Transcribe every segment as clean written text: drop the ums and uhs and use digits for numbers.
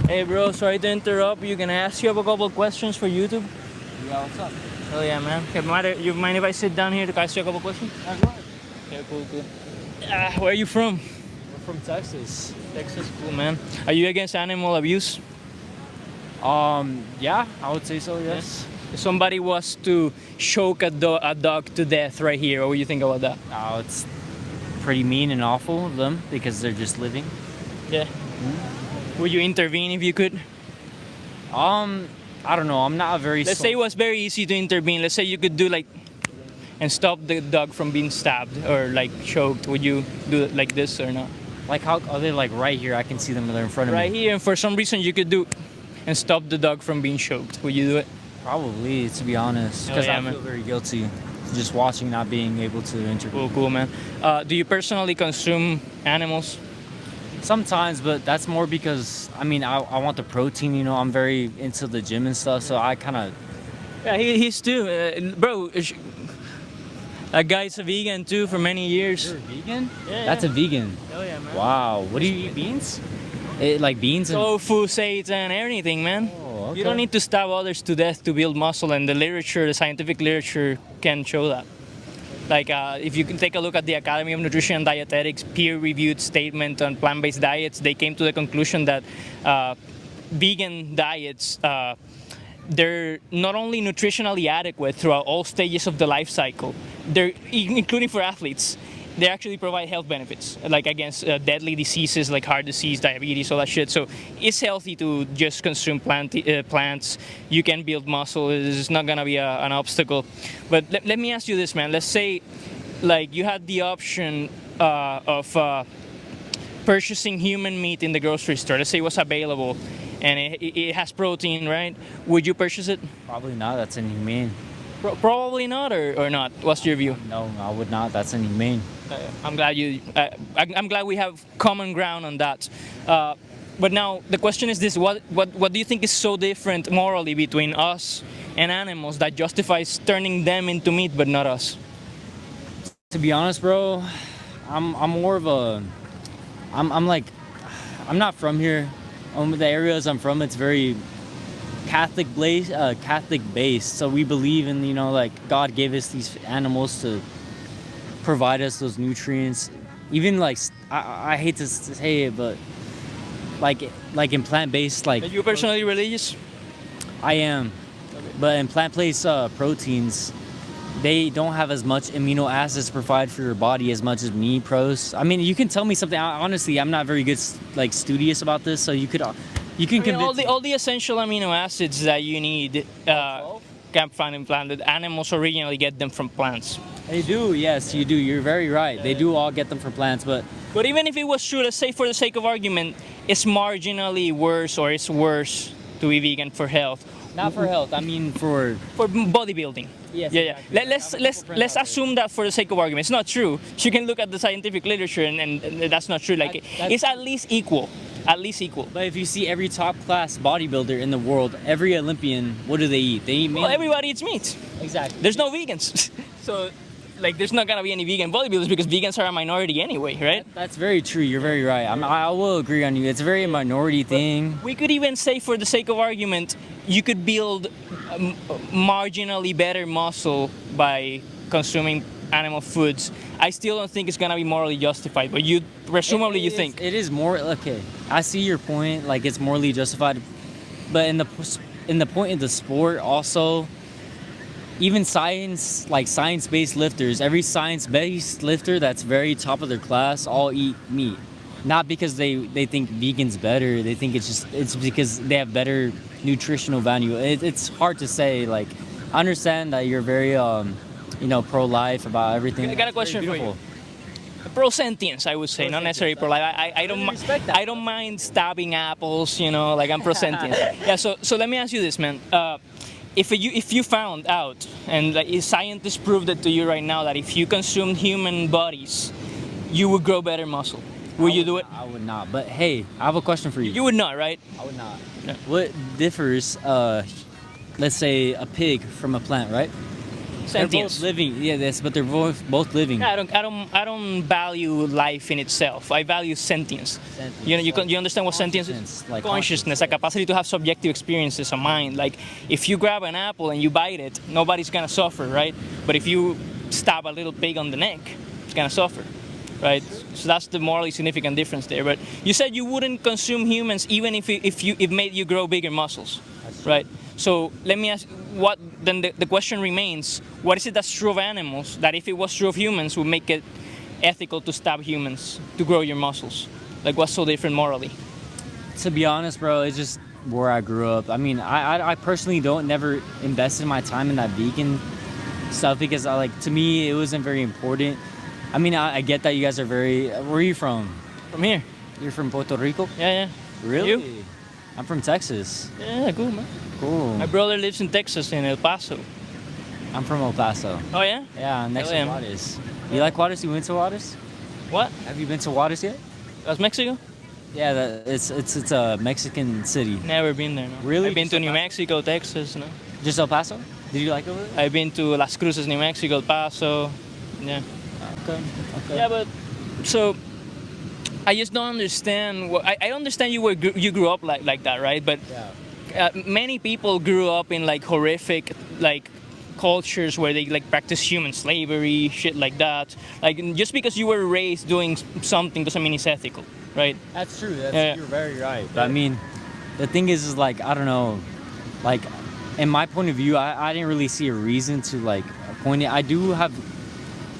Hey bro, sorry to interrupt. You can ask you have a couple of questions for YouTube. Yeah, what's up? Oh yeah, man. Okay, you mind if I sit down here to ask you a couple of questions? Yeah, go ahead. Okay, cool. Where are you from? We're from Texas. Texas, cool, man. Are you against animal abuse? Yeah, I would say so, yes. If somebody was to choke a dog to death right here, what would you think about that? Oh, it's pretty mean and awful of them because they're just living. Yeah. Would you intervene if you could? I don't know. I'm not a very. Let's say it was very easy to intervene. Let's say you could do like and stop the dog from being stabbed or like choked. Would you do it like this or not? Like how are they like right here? I can see them. They're in front of Right me. here, and for some reason you could do and stop the dog from being choked. Would you do it? Probably, to be honest, because yeah, I man. feel very guilty just watching not being able to intervene. Cool, man. Do you personally consume animals? Sometimes, but that's more because I mean I want the protein. You know, I'm very into the gym and stuff, so I kind of. Yeah, he's too, bro. That guy's a vegan too for many years. You're a vegan? Yeah, That's a vegan. Oh yeah, man. Wow. What do you eat? Beans? Like beans and. Tofu, seitan, everything, man. Oh, okay. You don't need to stab others to death to build muscle, and the literature, the scientific literature, can show that. Like, if you can take a look at the Academy of Nutrition and Dietetics peer-reviewed statement on plant-based diets, they came to the conclusion that vegan diets, they're not only nutritionally adequate throughout all stages of the life cycle, they're including for athletes. They actually provide health benefits, like against deadly diseases like heart disease, diabetes, all that shit. So it's healthy to just consume plants. You can build muscle. It's not gonna be an obstacle. But let me ask you this, man. Let's say, like, you had the option of purchasing human meat in the grocery store. Let's say it was available, and it has protein, right? Would you purchase it? Probably not. That's inhumane. Probably not, or not. What's your view? No, I would not. That's inhumane. I'm glad I'm glad we have common ground on that. But now the question is this: what do you think is so different morally between us and animals that justifies turning them into meat but not us? To be honest, bro, I'm more of a. I'm like, I'm not from here. The areas I'm from, it's very Catholic based. So we believe in, you know, like God gave us these animals to provide us those nutrients. Even like I hate to say it, but like in plant-based, like Are you personally religious? I am, but in plant-based proteins, they don't have as much amino acids to provide for your body as much as meat pros. I mean, you can tell me something. Honestly, I'm not very good like studious about this, so you can convince me. All the essential amino acids that you need can find in plants. Animals originally get them from plants. They do, yes, you do. You're very right. They do all get them from plants, but Even if it was true, let's say for the sake of argument, it's marginally worse or it's worse to be vegan for health. not for health. I mean for bodybuilding. Yes, Yeah. exactly. Let's assume that for the sake of argument, it's not true. You can look at the scientific literature and that's not true. Like it's at least equal. At least equal. But if you see every top class bodybuilder in the world, every Olympian, what do they eat? They eat meat. Well, everybody eats meat. Exactly. There's no vegans. So, like, there's not gonna be any vegan bodybuilders because vegans are a minority anyway, right? That's very true. You're very right. I will agree on you. It's a very minority thing. We could even say, for the sake of argument, you could build marginally better muscle by consuming animal foods. I still don't think it's gonna be morally justified, but you presumably you think. It is more okay. I see your point. Like it's morally justified, but in the point of the sport also. Even science-based lifters, every science-based lifter that's very top of their class all eat meat. Not because they think vegan's better. They think it's because they have better nutritional value. It's hard to say. Like, I understand that you're very pro-life about everything. I got a question for you. Pro-sentience, I would say, not necessarily pro-life. I don't mind stabbing apples, like I'm pro-sentience. Yeah, so let me ask you this, man. If you found out, and like, scientists proved it to you right now, that if you consumed human bodies, you would grow better muscle, would you do it? I would not. But hey, I have a question for you. You would not, right? I would not. No. What differs, let's say, a pig from a plant, right? Sentience. both living. Yeah, this, but they're both living. Yeah, I don't value life in itself. I value sentience. Sentience, You understand what sentience is? consciousness, like Consciousness, a capacity to have subjective experiences, a mind. Like if you grab an apple and you bite it, nobody's gonna suffer, right? But if you stab a little pig on the neck, it's gonna suffer, right? So that's the morally significant difference there. But you said you wouldn't consume humans even if it made you grow bigger muscles, right? So let me ask, what then the question remains, what is it that's true of animals that if it was true of humans would make it ethical to stab humans to grow your muscles? Like what's so different morally? To be honest, bro, it's just where I grew up. I mean, I personally never invested my time in that vegan stuff because to me it wasn't very important. I mean, I get that you guys are very. Where are you from? From here. You're from Puerto Rico? Yeah. Really? You? I'm from Texas. Yeah, cool, man. Cool. My brother lives in Texas, in El Paso. I'm from El Paso. Oh yeah? Yeah, next to LM. Juarez. You like Juarez? You went to Juarez? What? Have you been to Juarez yet? That's Mexico? Yeah, it's a Mexican city. Never been there, no. Really? I've been to Just New El Mexico, Texas, no. Just El Paso? Did you like it over there? I've been to Las Cruces, New Mexico, El Paso. Yeah. Okay. Yeah, but so I just don't understand. I understand you grew up like that, right? But Yeah. many people grew up in like horrific like cultures where they like practice human slavery, shit like that. Like just because you were raised doing something doesn't mean it's ethical, right? That's true. Yeah. You're very right. But I mean, the thing is like, I don't know, like, in my point of view, I didn't really see a reason to like point it. I do have.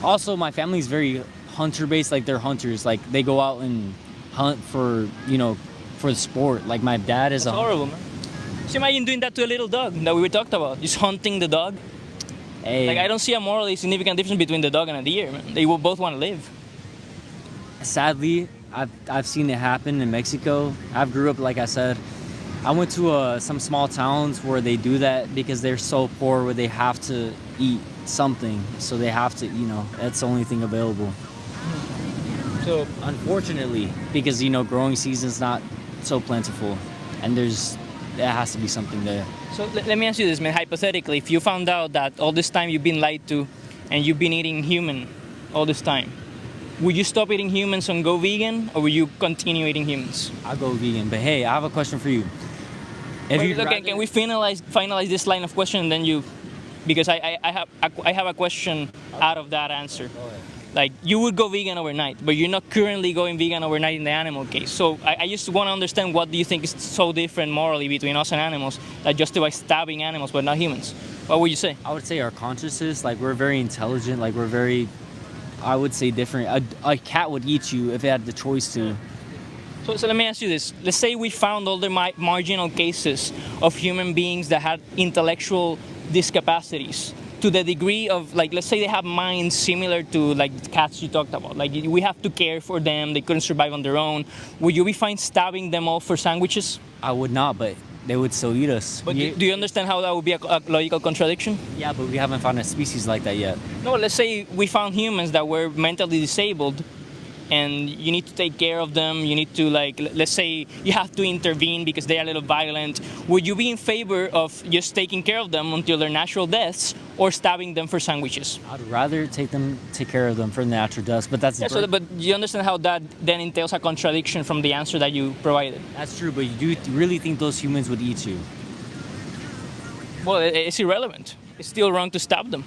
Also, my family's very hunter-based. Like they're hunters. Like they go out and hunt for for the sport. Like my dad is It's horrible, man. Just imagine doing that to a little dog that we talked about. Just hunting the dog. Hey, Like I don't see a morally significant difference between the dog and a deer, man. They will both want to live. sadly, I've seen it happen in Mexico. I've grew up, like I said. I went to some small towns where they do that because they're so poor where they have to eat something. So they have to, that's the only thing available. So Unfortunately, because, growing season's not so plentiful. And there has to be something there. So let me ask you this, man. Hypothetically, if you found out that all this time you've been lied to and you've been eating human all this time, would you stop eating humans and go vegan, or will you continue eating humans? I'll go vegan. But hey, I have a question for you. If Wait, you'd okay, rather- can we finalize this line of question and then you, because I have a question out of that answer. Like you would go vegan overnight, but you're not currently going vegan overnight in the animal case. So I just want to understand, what do you think is so different morally between us and animals that justifies stabbing animals but not humans? What would you say? I would say our consciousness, like we're very intelligent, like we're very, I would say different. A cat would eat you if it had the choice to. So let me ask you this. Let's say we found all the marginal cases of human beings that had intellectual discapacities to the degree of, like, let's say they have minds similar to, like, the cats you talked about. Like, we have to care for them. They couldn't survive on their own. Would you be fine stabbing them all for sandwiches? I would not, but they would still eat us. But do you understand how that would be a logical contradiction? Yeah, but we haven't found a species like that yet. No, let's say we found humans that were mentally disabled and you need to take care of them. You need to, like, let's say you have to intervene because they are a little violent. Would you be in favor of just taking care of them until their natural deaths, or stabbing them for sandwiches? I'd rather take care of them for natural deaths, but that's Yeah, so, but you understand how that then entails a contradiction from the answer that you provided? that's true. But you do really think those humans would eat you? Well, it's irrelevant. It's still wrong to stab them.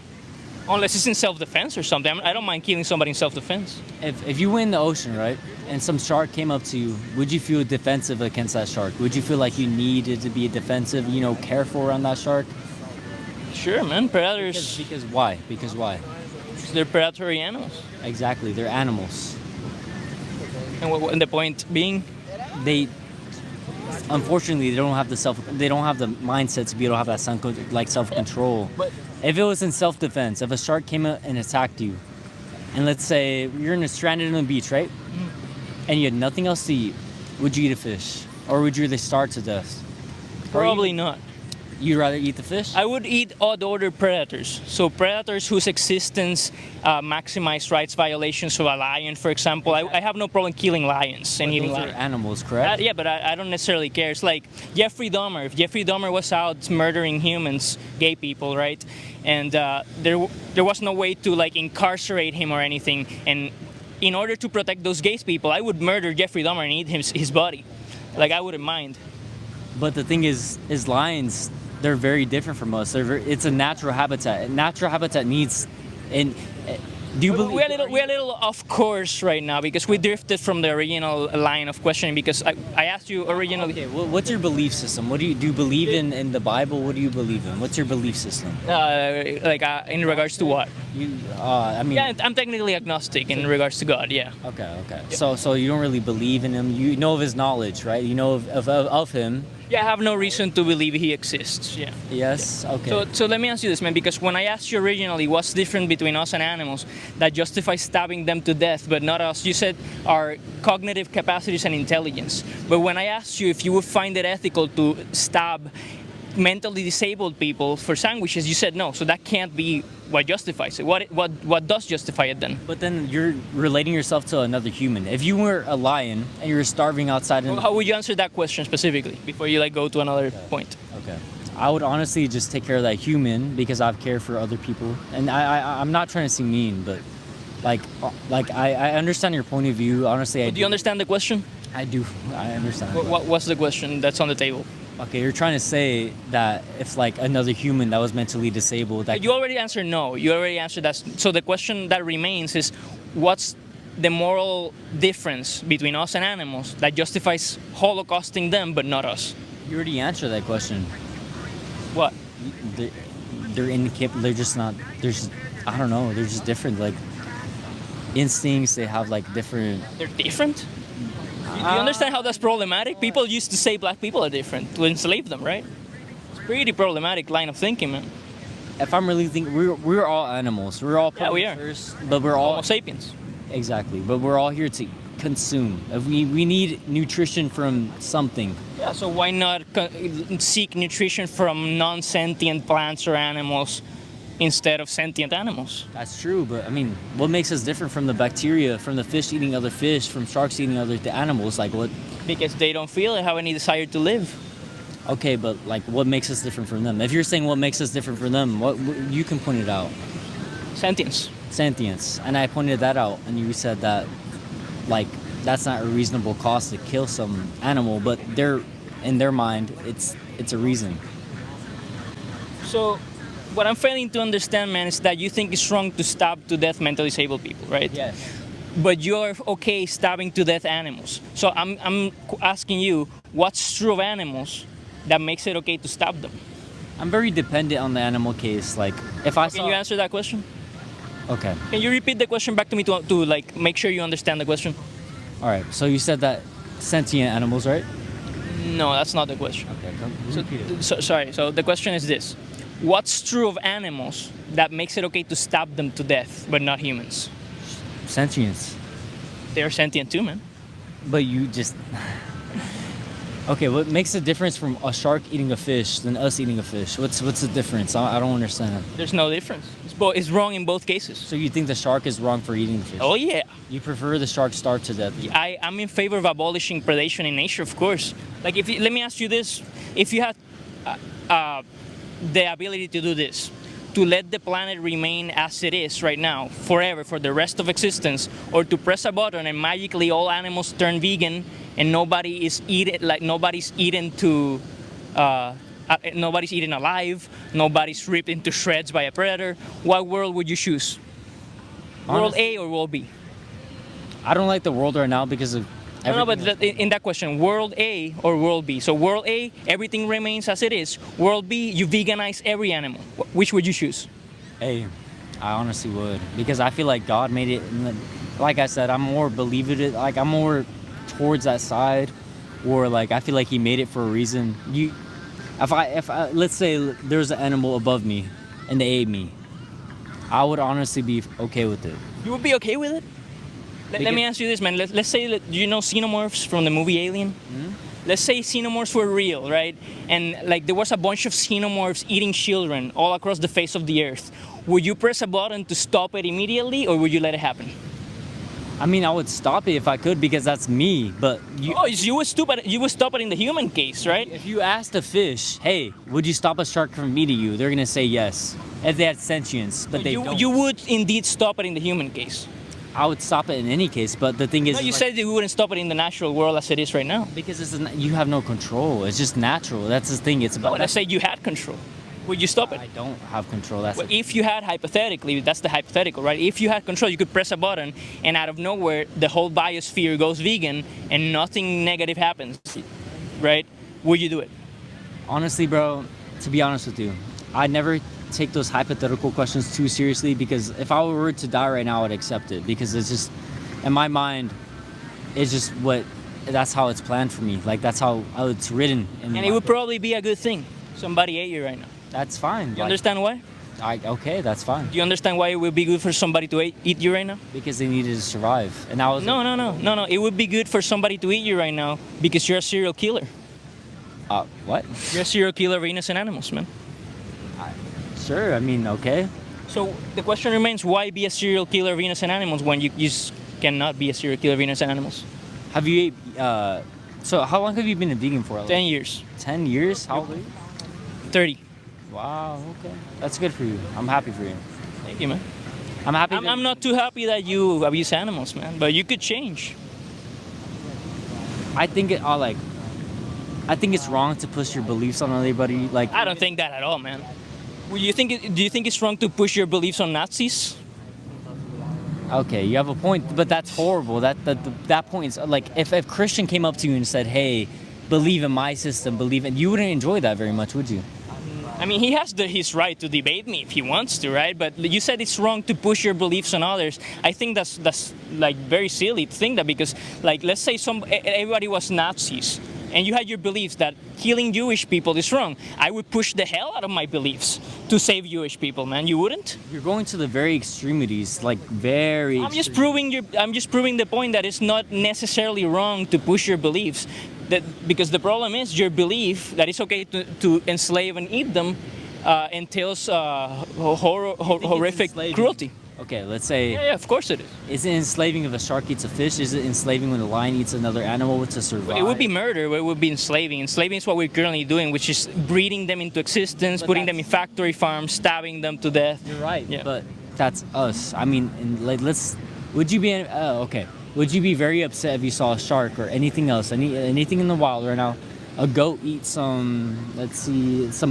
Unless it's in self-defense or something. I don't mind killing somebody in self-defense. If you were in the ocean, right, and some shark came up to you, would you feel defensive against that shark? Would you feel like you needed to be defensive, careful around that shark? Sure, man. Predators, Because why? Because why? they're predatory animals. Exactly, they're animals. And the point being? They, unfortunately, they don't have the mindset to be able to have that self-control. But If it was in self-defense, if a shark came up and attacked you, and let's say you're stranded on the beach, right? And you had nothing else to eat, would you eat a fish? Or would you really starve to death? probably not. You'd rather eat the fish? I would eat odd order predators. So predators whose existence maximize rights violations. So a lion, for example. I have no problem killing lions and eating Those are lions. animals, correct? Yeah, but I don't necessarily care. It's like Jeffrey Dahmer. If Jeffrey Dahmer was out murdering humans, gay people, right? And there was no way to like incarcerate him or anything. And in order to protect those gay people, I would murder Jeffrey Dahmer and eat his body. Like I wouldn't mind. But the thing is lions, they're very different from us. It's a natural habitat. Natural habitat needs, and do you believe? We're a little off course right now because we drifted from the original line of questioning. Because I asked you originally. Okay, what's your belief system? What do you believe in the Bible? What do you believe in? What's your belief system? In regards to what? I mean. Yeah, I'm technically agnostic in regards to God. Yeah. Okay. So you don't really believe in him. You know of his knowledge, right? You know of him. Yeah, I have no reason to believe he exists. Yeah. Yes. Okay. So let me ask you this, man, because when I asked you originally what's different between us and animals that justifies stabbing them to death, but not us, you said our cognitive capacities and intelligence. But when I asked you if you would find it ethical to stab mentally disabled people for sandwiches, you said no. So that can't be what justifies it. What does justify it then? But then you're relating yourself to another human. If you were a lion and you were starving outside, How would you answer that question specifically before you like go to another point? Okay. I would honestly just take care of that human because I care for other people, and I'm not trying to seem mean, but like I understand your point of view. Honestly, Do you understand the question? I do. I understand. What's the question that's on the table? Okay, you're trying to say that if like another human that was mentally disabled, that You already answered no. You already answered that. So the question that remains is, what's the moral difference between us and animals that justifies holocausting them but not us? you already answered that question. What? They're incapable. They're just not. They're just. I don't know. They're just different. Like instincts. They have like different. They're different? Do you understand how that's problematic? People used to say black people are different to enslave them, right? It's a pretty problematic line of thinking, man. If I'm really thinking, we're all animals. We're all Yeah, we are. predators, but we're all Homo sapiens. exactly. But we're all here to consume. If we need nutrition from something. Yeah, so why not seek nutrition from non-sentient plants or animals instead of sentient animals? That's true, but I mean, what makes us different from the bacteria, from the fish eating other fish, from sharks eating other animals? Like what? Because they don't feel or have any desire to live. Okay, but like, what makes us different from them? If you're saying what makes us different from them, what you can point it out. Sentience. Sentience, and I pointed that out, and you said that, like, that's not a reasonable cost to kill some animal, but in their mind, it's a reason. So, what I'm failing to understand, man, is that you think it's wrong to stab to death mentally disabled people, right? Yes. But you're okay stabbing to death animals. So I'm asking you, what's true of animals that makes it okay to stab them? I'm very dependent on the animal case. Like, if I Can saw... you answer that question? Okay. Can you repeat the question back to me to like make sure you understand the question? All right. So you said that sentient animals, right? No, that's not the question. Okay. So, Repeat it. sorry. So the question is this: what's true of animals that makes it okay to stab them to death, but not humans? Sentience. They're sentient too, man. But you just... Okay, what makes the difference from a shark eating a fish than us eating a fish? What's the difference? I don't understand. There's no difference. It's wrong in both cases. So you think the shark is wrong for eating the fish? Oh yeah. You prefer the shark starve to death? I'm in favor of abolishing predation in nature, of course. Like, let me ask you this: if you had the ability to do this, to let the planet remain as it is right now, forever, for the rest of existence, or to press a button and magically all animals turn vegan and nobody's eaten alive, nobody's ripped into shreds by a predator, what world would you choose? World A or World B? I don't like the world right now because of No, but everything. in that question, World A or World B? So World A, everything remains as it is. World B, you veganize every animal. Which would you choose? Hey, I honestly would, because I feel like God made it. Like I said, I'm more like I'm more towards that side, or like I feel like He made it for a reason. If I let's say there's an animal above me, and they ate me, I would honestly be okay with it. You would be okay with it? Let me ask you this, man. Let's say that you know xenomorphs from the movie Alien. Mm-hmm. let's say xenomorphs were real, right? And like there was a bunch of xenomorphs eating children all across the face of the earth. Would you press a button to stop it immediately, or would you let it happen? I mean, I would stop it if I could because that's me. But You would stop it in the human case, right? if you asked a fish, hey, would you stop a shark from eating you? They're gonna say yes, if they had sentience. But they don't. You would indeed stop it in the human case. I would stop it in any case. But the thing is, No, you said you wouldn't stop it in the natural world as it is right now. because you have no control. It's just natural. That's the thing. It's about. But I say you had control. Would you stop it? I don't have control. That's Well, if you had, hypothetically, that's the hypothetical, right? If you had control, you could press a button, and out of nowhere, the whole biosphere goes vegan, and nothing negative happens, right? Would you do it? honestly, bro. To be honest with you, I never take those hypothetical questions too seriously because if I were to die right now, I'd accept it because it's just, in my mind, it's just that's how it's planned for me. Like that's how it's written. And it would probably be a good thing. Somebody ate you right now. That's fine. You understand why? Okay, that's fine. Do you understand why it would be good for somebody to eat you right now? Because they needed to survive, and I was No. It would be good for somebody to eat you right now because you're a serial killer. What? You're a serial killer of innocent animals, man. Sure. I mean, okay. So the question remains, why be a serial killer of innocent animals when you just cannot be a serial killer of innocent animals? Have you? So how long have you been a vegan for? 10 years. 10 years? How old are you? 30. Wow. Okay. That's good for you. I'm happy for you. Thank you, man. I'm happy. I'm not too happy that you abuse animals, man, but you could change. I think I think it's wrong to push your beliefs on anybody. Like I don't think that at all, man. Do you think it's wrong to push your beliefs on Nazis? Okay, you have a point, but that's horrible. That point is like if Christian came up to you and said, "Hey, believe in my system, you wouldn't enjoy that very much, would you? I mean, he has his right to debate me if he wants to, right? But you said it's wrong to push your beliefs on others. I think that's like very silly to think that because, like, let's say everybody was Nazis and you had your beliefs that killing Jewish people is wrong. I would push the hell out of my beliefs to save Jewish people, man. You wouldn't? You're going to the very extremities, like very. I'm just proving the point that it's not necessarily wrong to push your beliefs. Because the problem is your belief that it's okay to enslave and eat them entails horrific cruelty. Okay, let's say. Yeah, of course it is. Is it enslaving if a shark eats a fish? Is it enslaving when a lion eats another animal to survive? It would be murder, but it would be enslaving. Enslaving is what we're currently doing, which is breeding them into existence, putting them in factory farms, stabbing them to death. You're right, Yeah. but that's us. I mean, would you be, okay. Would you be very upset if you saw a shark or anything else, anything in the wild right now? A goat eat some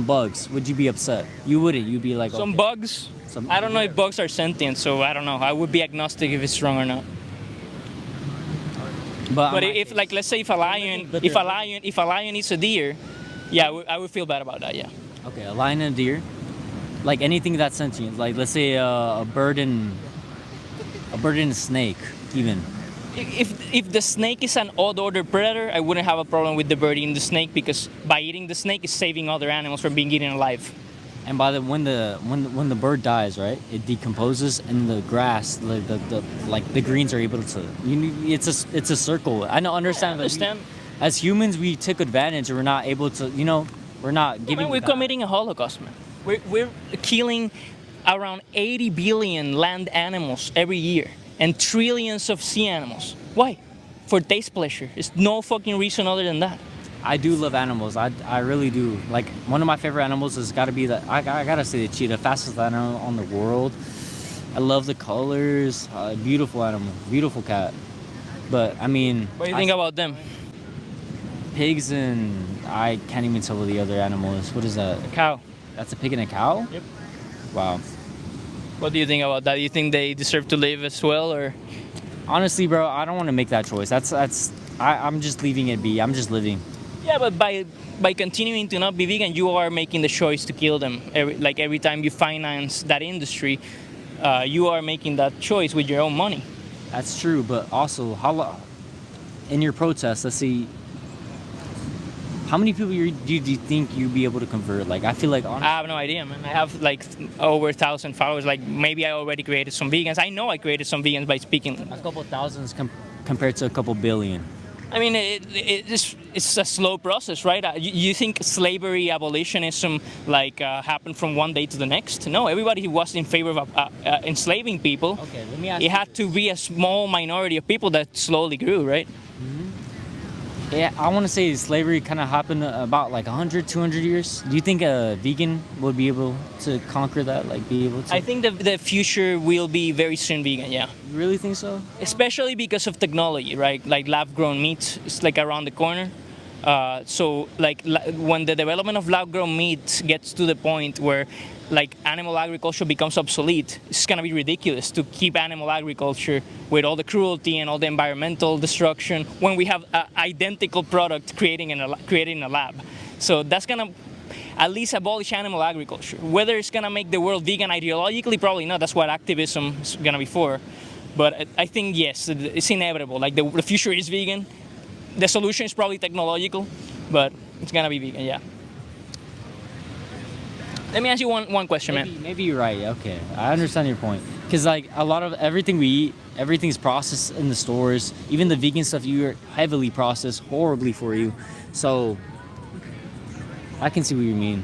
bugs. Would you be upset? You wouldn't. You'd be like, Some okay. bugs. I don't know if bugs are sentient, so I don't know. I would be agnostic if it's wrong or not. But if, like, let's say if a lion eats a deer, yeah, I would feel bad about that. Yeah. Okay, a lion and a deer, like anything that's sentient. Like let's say a bird and a snake, even. If the snake is an odd-ordered predator, I wouldn't have a problem with the bird eating the snake because by eating the snake is saving other animals from being eaten alive. And when the bird dies, right, it decomposes, and the grass, the greens are able to. It's a circle. I don't understand. As humans, we took advantage, and we're not able to. We're not giving. We're committing a holocaust, man. We're killing around 80 billion land animals every year. And trillions of sea animals. Why? For taste pleasure. There's no fucking reason other than that. I do love animals. I really do. Like one of my favorite animals has got to be I gotta say the cheetah, fastest animal on the world. I love the colors. Beautiful animal, beautiful cat. But I mean, what do you think about them? Pigs and I can't even tell what the other animal is. What is that? A cow. That's a pig and a cow? Yep. Wow. What do you think about that? Do you think they deserve to live as well, or? Honestly, bro, I don't want to make that choice. I'm just leaving it be. I'm just living. Yeah, but by continuing to not be vegan, you are making the choice to kill them. Every time you finance that industry, you are making that choice with your own money. That's true, but also in your protest, let's see. How many people do you think you'd be able to convert? Like, I feel like honestly, I have no idea, man. I have like over 1,000 followers. Like, maybe I already created some vegans. I know I created some vegans by speaking. A couple thousands compared to a couple billion. I mean, it's a slow process, right? You think slavery abolitionism happened from one day to the next? No, everybody was in favor of enslaving people. Okay, let me ask It you had this. to be a small minority of people that slowly grew, right? Yeah, I want to say slavery kind of happened about like 100, 200 years. Do you think a vegan would be able to conquer that? Like, be able to? I think the future will be very soon vegan, yeah. You really think so? Especially because of technology, right? Like lab-grown meat is like around the corner. When the development of lab-grown meat gets to the point where like animal agriculture becomes obsolete, it's gonna be ridiculous to keep animal agriculture with all the cruelty and all the environmental destruction when we have an identical product created in a lab. So that's gonna at least abolish animal agriculture. Whether it's gonna make the world vegan ideologically, probably not. That's what activism is gonna be for. But I think yes, it's inevitable. Like the future is vegan. The solution is probably technological, but it's gonna be vegan. Yeah. Let me ask you one question, man. Maybe you're right. Okay, I understand your point. Because like a lot of everything we eat, everything's processed in the stores. Even the vegan stuff, you are heavily processed, horribly for you. So I can see what you mean.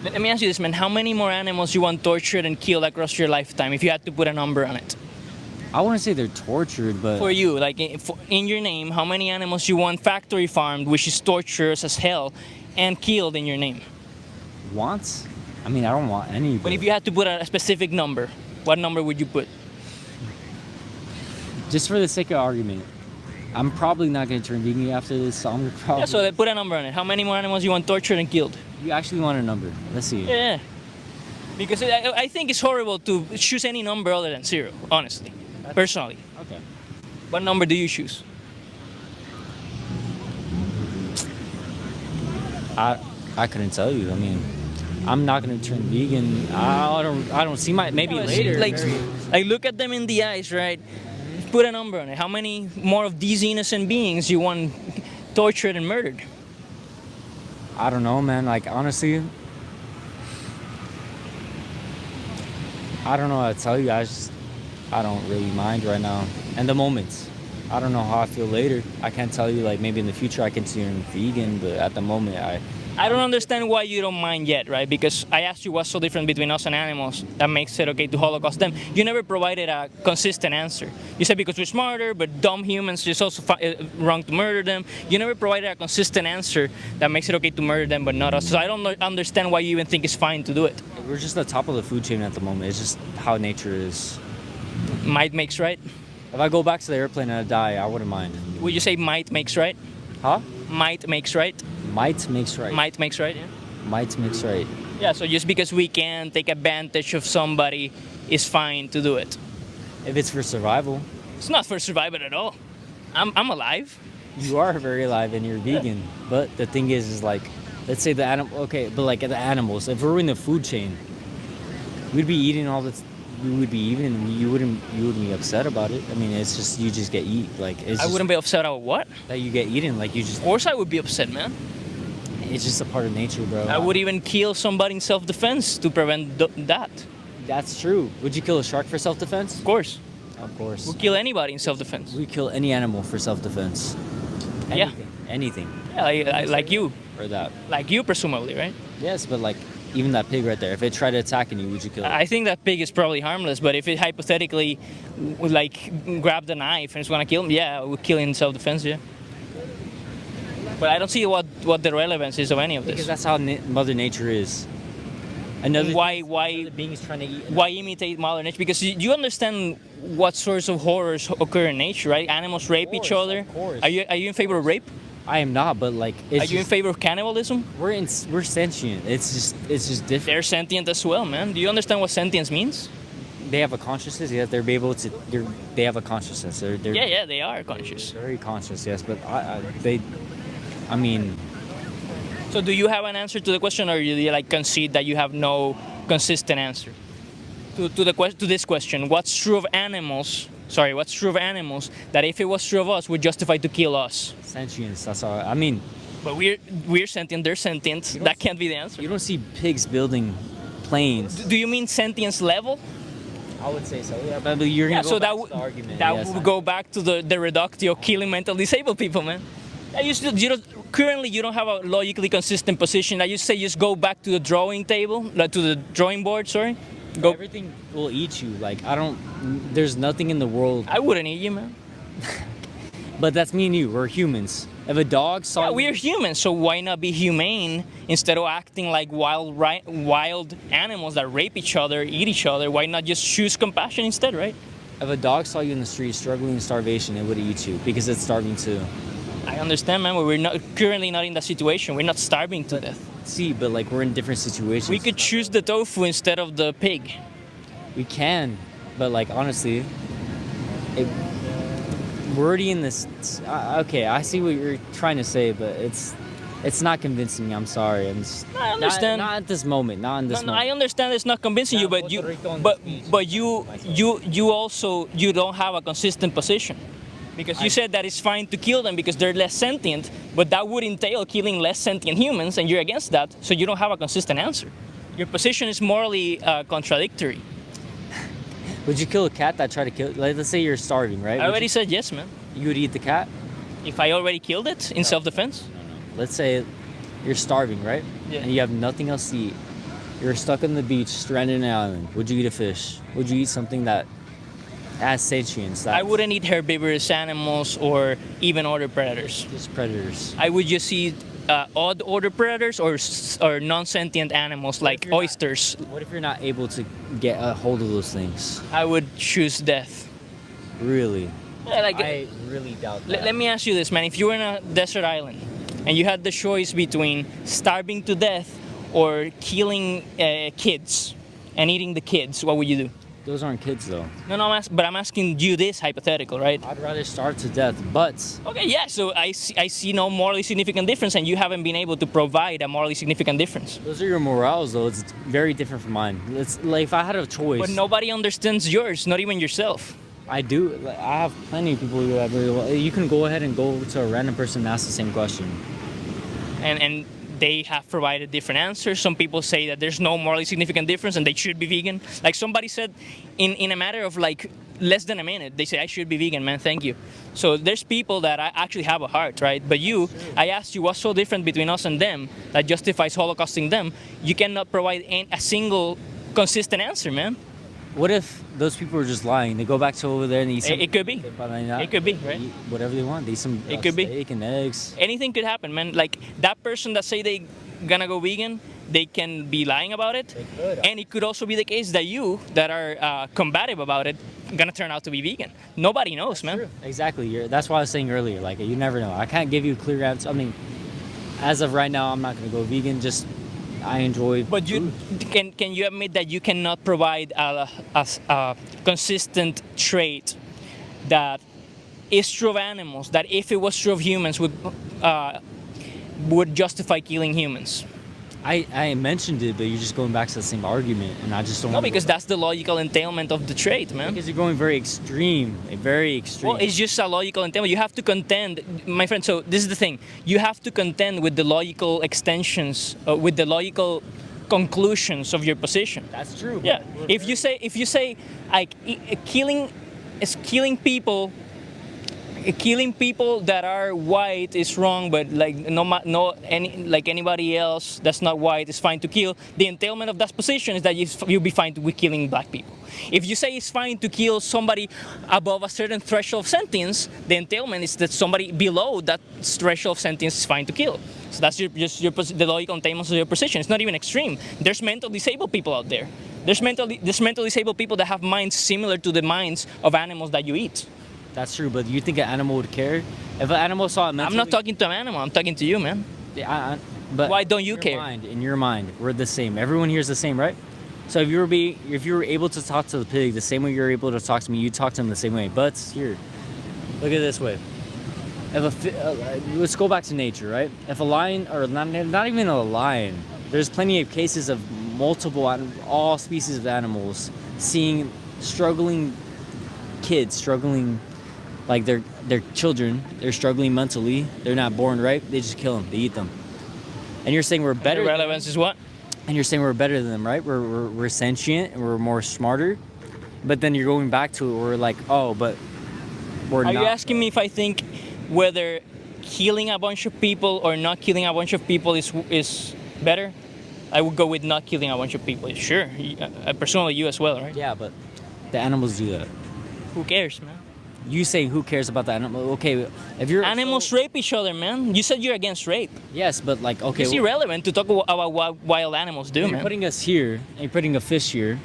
Let me ask you this, man. How many more animals you want tortured and killed across your lifetime if you had to put a number on it? I wouldn't say they're tortured, but For you, like in your name, how many animals you want factory farmed, which is torturous as hell, and killed in your name? wants? I mean, I don't want any. But if you had to put a specific number, what number would you put? Just for the sake of argument, I'm probably not going to turn vegan after this, so I'm probably... Yeah, so they put a number on it. How many more animals you want tortured and killed? You actually want a number. Let's see. Yeah. Because I think it's horrible to choose any number other than 0, honestly. Personally. Okay. What number do you choose? I couldn't tell you. I mean, I'm not going to turn vegan. I don't see maybe Yeah, later. Like look at them in the eyes, right? Put a number on it. How many more of these innocent beings you want tortured and murdered? I don't know, man. Like, honestly, I don't know how to tell you. I don't really mind right now. And the moments. I don't know how I feel later. I can't tell you, like, maybe in the future I can turn vegan, but at the moment I don't understand why you don't mind yet, right? Because I asked you what's so different between us and animals that makes it okay to Holocaust them. You never provided a consistent answer. You said because we're smarter, but dumb humans, it's also wrong to murder them. You never provided a consistent answer that makes it okay to murder them, but not us. So I don't understand why you even think it's fine to do it. we're just at the top of the food chain at the moment. It's just how nature is. Might makes right. If I go back to the airplane and I die, I wouldn't mind. Would you say might makes right? Huh? Might makes right. Might makes right. Might makes right. Yeah. Might makes right. Yeah. So just because we can take advantage of somebody is fine to do it. If it's for survival. It's not for survival at all. I'm alive. You are very alive and you're vegan. But the thing is like, let's say the animal, okay, but like the animals, if we're in the food chain, we'd be eating all this, we would be eating, you wouldn't be upset about it. I mean, it's just, you just get eat. Like, it's I just wouldn't be upset about what? that you get eaten. Like, you just, Of course I would be upset, man. it's just a part of nature, bro. I would even kill somebody in self-defense to prevent that. That's true. Would you kill a shark for self-defense? Of course. Of course. We'll kill anybody in self-defense. We kill any animal for self-defense. Yeah. Anything. Yeah, like you. Or that. Like you, presumably, right? Yes, but like, even that pig right there, if it tried to attack you, would you kill it? I think that pig is probably harmless, but if it hypothetically, like, grabbed a knife and it's gonna kill him, yeah, we'll kill in self-defense, yeah. But I don't see what the relevance is of any of Because this. that's how Mother Nature is. Another Why beings trying to eat. why imitate Mother Nature? Because you understand what sorts of horrors occur in nature, right? Animals rape each course, other. of course. Are you in favor of rape? I am not, but like, Are you in favor of cannibalism? we're sentient. It's just different. They're sentient as well, man. Do you understand what sentience means? They have a consciousness. Yes, they're able to. They have a consciousness. They're Yeah, they are conscious. very conscious. Yes, but I mean, So do you have an answer to the question, or you like concede that you have no consistent answer to this question? What's true of animals? Sorry, what's true of animals that if it was true of us would justify to kill us? sentience. That's all. I mean, But we're sentient. They're sentient. That can't be the answer. you don't see pigs building planes. Do you mean sentience level? I would say so. Yeah, but you're gonna go so back that to would the argument. that Yes, would go back to the reductio killing mental disabled people, man. Currently you don't have a logically consistent position. I just say just go back to the drawing table, to the drawing board. Sorry, go. Everything will eat you. Like I don't. There's nothing in the world. I wouldn't eat you, man. But that's me and you. We're humans. If a dog saw Yeah, you, we're humans, so why not be humane instead of acting like wild animals that rape each other, eat each other? Why not just choose compassion instead, right? if a dog saw you in the street struggling in starvation, it would eat you because it's starving too. I understand, man, but we're not currently not in that situation. We're not starving to death. See, but like we're in different situations. We could choose the tofu instead of the pig. We can, but like honestly, we're already in this. Okay, I see what you're trying to say, but it's not convincing me. I'm sorry. I understand. Not at this moment. Not in this No, moment. I understand it's not convincing you, Now, but Puerto Rico in but the speech. but you also you don't have a consistent position. Because you said that it's fine to kill them because they're less sentient, but that would entail killing less sentient humans, and you're against that, so you don't have a consistent answer. Your position is morally contradictory. Would you kill a cat that tried to kill? Like, let's say you're starving, right? I already said yes, man. You would eat the cat? If I already killed it in self-defense, Let's say you're starving, right? Yeah. And you have nothing else to eat. You're stuck on the beach, stranded on an island. Would you eat a fish? Would you eat something that has sentience? I wouldn't eat herbivorous animals or even other predators. Just predators. I would just eat odd order predators or non-sentient animals like you're not- oysters. What if you're not able to get a hold of those things? I would choose death. Really? Yeah, like, I really doubt that. let me ask you this, man. If you were in a desert island and you had the choice between starving to death or killing kids and eating the kids, what would you do? Those aren't kids, though. No, but I'm asking you this hypothetical, right? I'd rather starve to death, but Okay, yeah, so I see no morally significant difference, and you haven't been able to provide a morally significant difference. those are your morals, though. It's very different from mine. It's like if I had a choice. But nobody understands yours, not even yourself. I do. Like, I have plenty of people who have really well. You can go ahead and go to a random person and ask the same question. And they have provided different answers. Some people say that there's no morally significant difference and they should be vegan. Like somebody said in a matter of like less than a minute, they say, I should be vegan, man, thank you. So there's people that actually have a heart, right? But I asked you what's so different between us and them that justifies holocausting them. You cannot provide a single consistent answer, man. What if those people are just lying? They go back to over there and eat some. It could be. It could be, right? Eat whatever they want. They eat some It could be. steak and eggs. Anything could happen, man. Like that person that say they gonna go vegan, they can be lying about it. They could. And it could also be the case that you that are combative about it gonna turn out to be vegan. Nobody knows, man. True. Exactly. That's what I was saying earlier. Like you never know. I can't give you a clear answer. I mean, as of right now, I'm not gonna go vegan. Just I enjoy. But you can you admit that you cannot provide a consistent trait that is true of animals, that if it was true of humans would justify killing humans? I mentioned it, but you're just going back to the same argument, and I just don't. No, wanna because go that's the logical entailment of the trait, man. Because you're going very extreme, very extreme. Well, it's just a logical entailment. You have to contend, my friend. So this is the thing: you have to contend with the logical extensions, with the logical conclusions of your position. That's true. Yeah. If you say like killing people that are white is wrong, but like anybody else that's not white is fine to kill. The entailment of that position is that you'll be fine with killing black people. If you say it's fine to kill somebody above a certain threshold of sentience, the entailment is that somebody below that threshold of sentience is fine to kill. So that's the logical entailment of your position. It's not even extreme. There's mentally disabled people out there. There's mentally disabled people that have minds similar to the minds of animals that you eat. That's true, but you think an animal would care? If an animal saw it mentally... I'm not talking to an animal. I'm talking to you, man. But Why don't you in care? In your mind, we're the same. Everyone here is the same, right? So if you were able to talk to the pig the same way you're able to talk to me, you talk to him the same way. But here, look at it this way. Let's go back to nature, right? If a lion, or not even a lion, there's plenty of cases of all species of animals seeing struggling kids, like they're children, they're struggling mentally, they're not born right, they just kill them, they eat them. And you're saying we're better. The relevance is what? And you're saying we're better than them, right? We're sentient and we're more smarter. but then you're going back to it. We're like, oh, but we're Are not. you asking me if I think whether killing a bunch of people or not killing a bunch of people is better? I would go with not killing a bunch of people. Sure, personally you as well, right? Yeah, but the animals do that. Who cares, man? You say who cares about the animal? Okay, if you're Animals rape each other, man. You said you're against rape. yes, but like okay, It's irrelevant to talk about what wild animals do, you're man. putting us here and you're putting a fish here.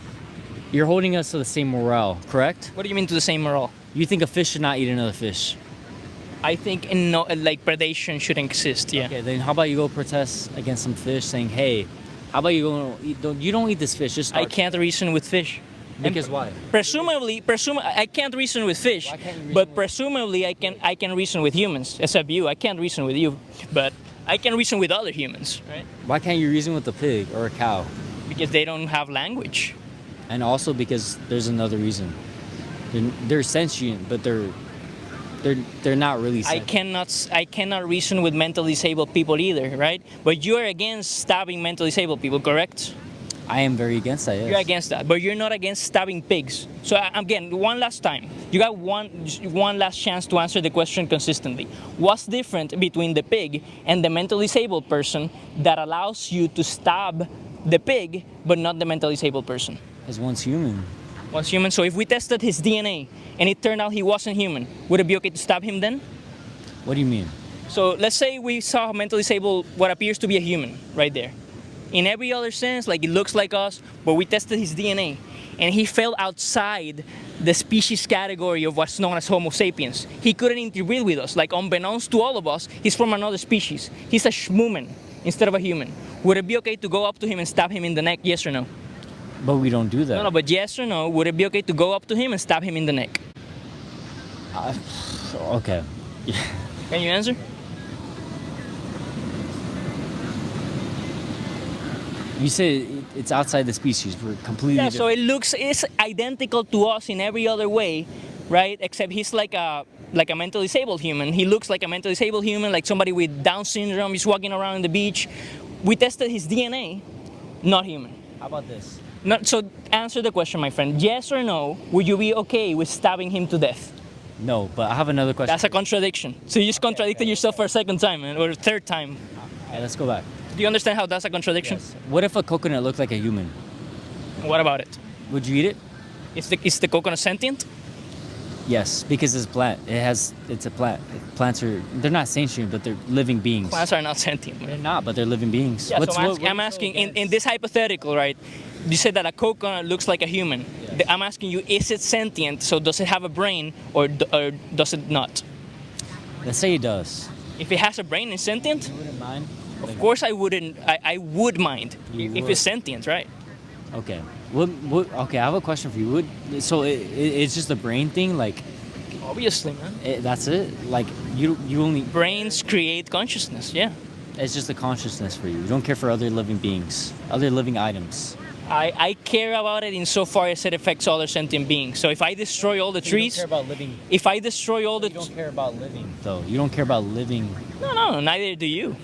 You're holding us to the same morale, correct? What do you mean to the same morale? You think a fish should not eat another fish? I think no, like predation shouldn't exist. Yeah. Okay, then how about you go protest against some fish, saying, hey, how about you go eat? You don't eat this fish. Just I can't reason with fish. because why? I can't reason with fish, Why can't you reason but with- presumably I can reason with humans. Except you, I can't reason with you, but I can reason with other humans, right? Why can't you reason with a pig or a cow? Because they don't have language. And also because there's another reason. They're sentient, but they're not really sentient. I cannot reason with mentally disabled people either, right? But you're against stabbing mentally disabled people, correct? I am very against that. Yes. You're against that, but you're not against stabbing pigs. So again, one last time, you got one last chance to answer the question consistently. What's different between the pig and the mentally disabled person that allows you to stab the pig, but not the mentally disabled person? Because one's human. Was human. So if we tested his DNA and it turned out he wasn't human, would it be okay to stab him then? What do you mean? So let's say we saw mentally disabled, what appears to be a human, right there. In every other sense, like it looks like us, but we tested his DNA, and he fell outside the species category of what's known as Homo sapiens. He couldn't interbreed with us. Like unbeknownst to all of us, he's from another species. He's a shmuman instead of a human. Would it be okay to go up to him and stab him in the neck? Yes or no? But we don't do that. No, but yes or no, would it be okay to go up to him and stab him in the neck? Okay. Can you answer? You say it's outside the species. We're completely Yeah, so different. it's identical to us in every other way, right? Except he's like a mentally disabled human. He looks like a mentally disabled human, like somebody with Down syndrome. He's walking around on the beach. We tested his DNA, not human. How about this? Not, so answer the question, my friend. Yes or no, would you be okay with stabbing him to death? No, but I have another question. That's a contradiction. So you just contradicted yourself for a second time, man, or a third time. Alright, let's go back. Do you understand how that's a contradiction? What if a coconut looked like a human? What about it? Would you eat it? Is the coconut sentient? Yes, because it's a plant. It's a plant. Plants they're not sentient, but they're living beings. Plants are not sentient, man. They're not, but they're living beings. Yeah, so I'm asking in this hypothetical, right? You said that a coconut looks like a human. Yes. I'm asking you, is it sentient? So does it have a brain or does it not? Let's say it does. If it has a brain, it's sentient? You wouldn't mind? Of course I wouldn't. I would mind You if would. it's sentient, right? Okay. Okay, I have a question for you. So it's just a brain thing? Like, Obviously, man. that's it? Like, you only... Brains create consciousness, yeah. It's just a consciousness for you. You don't care for other living beings, other living items. I care about it insofar as it affects other sentient beings. So if I destroy all the trees, You don't care about living... if I destroy all the... You don't care about living, though. You don't care about living... No, neither do you.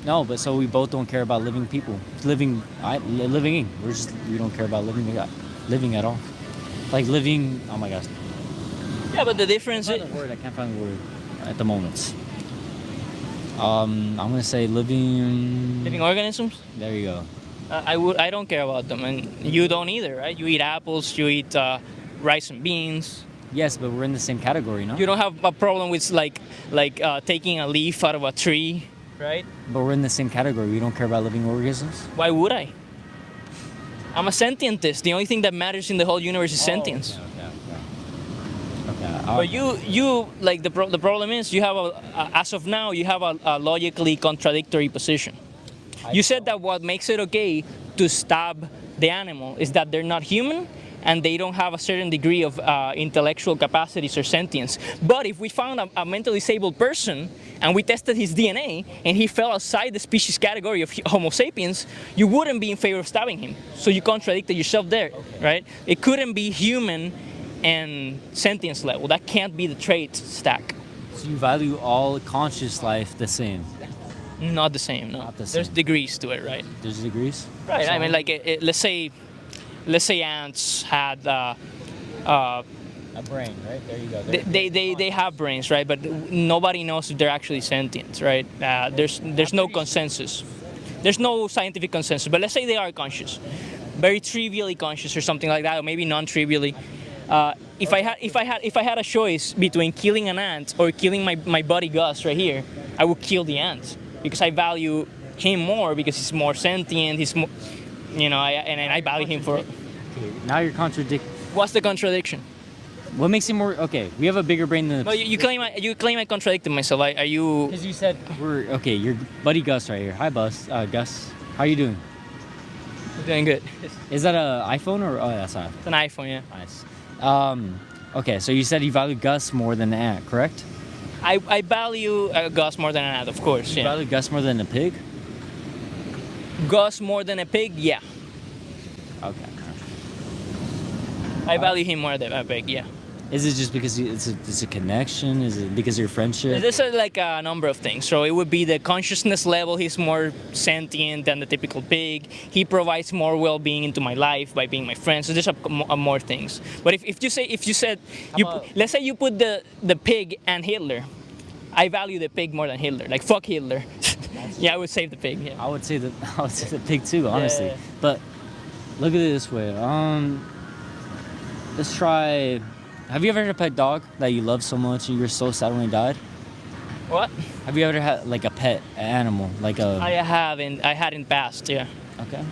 No, but so we both don't care about living people. Living... We don't care about living at all. Like living... Oh my gosh. Yeah, but the difference I is... can't find the word at the moment. I'm gonna say living... Living organisms? There you go. I don't care about them, and you don't either, right? You eat apples, you eat rice and beans. Yes, but we're in the same category, no? You don't have a problem with taking a leaf out of a tree, right? But we're in the same category. We don't care about living organisms. Why would I? I'm a sentientist. The only thing that matters in the whole universe is sentience. Okay. But you like the problem is you have as of now you have a logically contradictory position. You said that what makes it okay to stab the animal is that they're not human and they don't have a certain degree of intellectual capacities or sentience. But if we found a mentally disabled person and we tested his DNA and he fell outside the species category of Homo sapiens, you wouldn't be in favor of stabbing him. So you contradicted yourself there, right? It couldn't be human and sentience level. That can't be the trait stack. So you value all conscious life the same. Not the same, no. Not the There's same. degrees to it, right? There's degrees. Right. So- I mean, like, let's say ants had A brain, right? There you go. They have brains, right? But nobody knows if they're actually sentient, right? There's no consensus. There's no scientific consensus. But let's say they are conscious, very trivially conscious or something like that, or maybe non-trivially. If I had a choice between killing an ant or killing my buddy Gus right here, I would kill the ant because I value him more because he's more sentient. He's more, and I value him for. Okay, now you're contradicting. What's the contradiction? What makes him more okay? We have a bigger brain than. No, you claim I contradicted myself. Are you? Because you said we're okay. Your buddy Gus right here. Hi, Gus. How you doing? Doing good. Is that an iPhone or that's an iPhone? It's an iPhone, yeah. Nice. Okay, so you said you value Gus more than the ant, correct? I value Gus more than an ant, of course. You value Gus more than a pig? Gus more than a pig, yeah. Okay. I value him more than a pig, yeah. Is it just because it's a connection? Is it because of your friendship? There's like a number of things. So it would be the consciousness level. He's more sentient than the typical pig. He provides more well-being into my life by being my friend. So there's more things. But if you said let's say you put the pig and Hitler, I value the pig more than Hitler. Like fuck Hitler. Yeah, I would save the pig. Yeah. I would say the pig too, honestly. Yeah. But look at it this way. Let's try. Have you ever had a pet dog that you love so much and you were so sad when he died? What? Have you ever had like a pet animal, like a? I haven't. I hadn't passed. Yeah. Okay.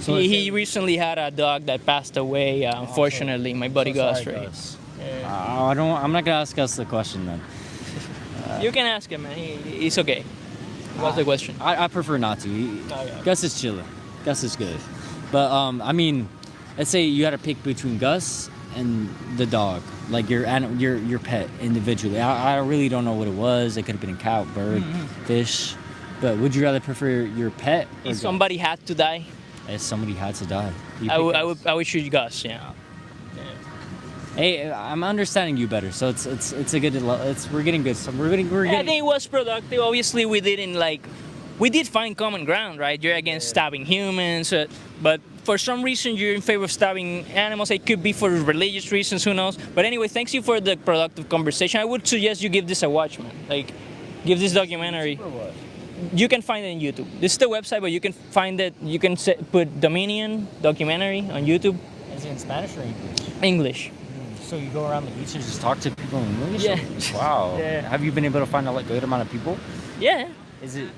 So he recently had a dog that passed away. Unfortunately, my buddy Gus. Sorry, Right. Gus. Yeah. I'm not gonna ask Gus the question then. You can ask him, man. He's okay. What's the question? I prefer not to. yeah. Gus is chilling. Gus is good. But I mean, let's say you had to pick between Gus and the dog, like your pet individually. I really don't know what it was. It could have been a cow, bird, fish. But would you rather prefer your pet? Or If somebody had to die, if somebody had to die, I would choose Gus. Yeah. Hey, I'm understanding you better, so it's a good. We're getting good. So we're getting. I think it was productive. Obviously, we did find common ground, right? You're against stabbing humans, but for some reason you're in favor of stabbing animals. It could be for religious reasons, who knows? But anyway, thanks you for the productive conversation. I would suggest you give this a watch, man. Like, give this documentary. You can find it on YouTube. This is the website, but you can find it. You can put Dominion documentary on YouTube. Is it in Spanish or English? English. So you go around the beach and just talk to people in English? Yeah. Wow. Yeah. Have you been able to find a good amount of people? Yeah. Is it?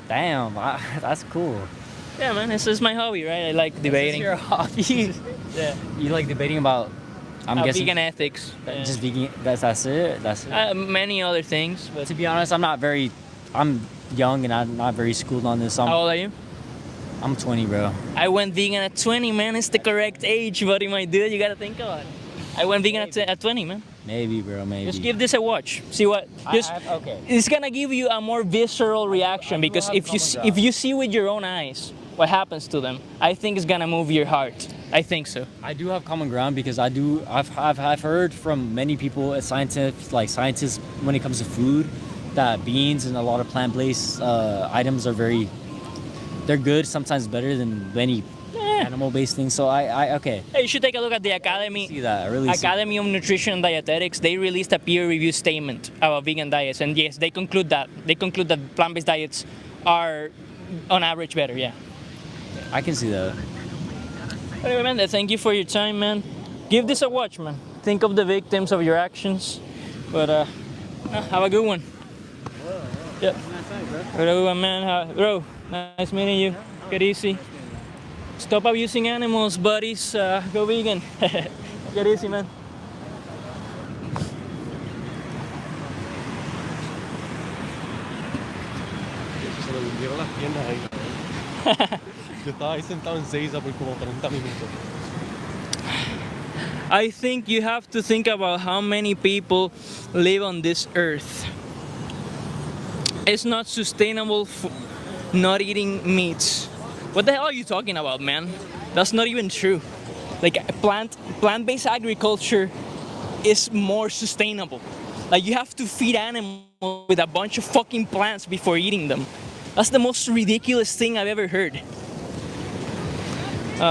Damn, that's cool. Yeah, man. This is my hobby, right? I like debating. This is your hobby. Yeah. You like debating about? I'm guessing vegan ethics. just vegan. That's it. That's it. Many other things, but To be honest, I'm young and I'm not very schooled on this. how old are you? I'm 20, bro. I went vegan at 20, man. It's the correct age, buddy, my dude. You gotta think about it. I went vegan at 20, man. Maybe, bro. Maybe. Just give this a watch. See what? Okay. It's gonna give you a more visceral reaction because if you see with your own eyes what happens to them, I think it's gonna move your heart. I think so. I do have common ground because I've heard from many people, scientists, when it comes to food, that beans and a lot of plant-based items they're good, sometimes better than many animal-based things. So okay. Hey, you should take a look at the Academy. See that? I really see Academy of Nutrition and Dietetics. They released a peer-reviewed statement about vegan diets, and yes, they conclude that plant-based diets are, on average, better. Yeah. I can see that. Anyway, man, thank you for your time, man. Give this a watch, man. Think of the victims of your actions. But have a good one. Yeah. Have a good one, man. Bro, nice meeting you. Get easy. Stop abusing animals, buddies. Go vegan. Get easy, man. Se le hundieron las piernas ahí. Yo estaba ahí sentado en Seiza por como 30 minutos. I think you have to think about how many people live on this earth. It's not sustainable not eating meats. What the hell are you talking about, man? That's not even true. Like plant-based agriculture is more sustainable. Like you have to feed animals with a bunch of fucking plants before eating them. That's the most ridiculous thing I've ever heard.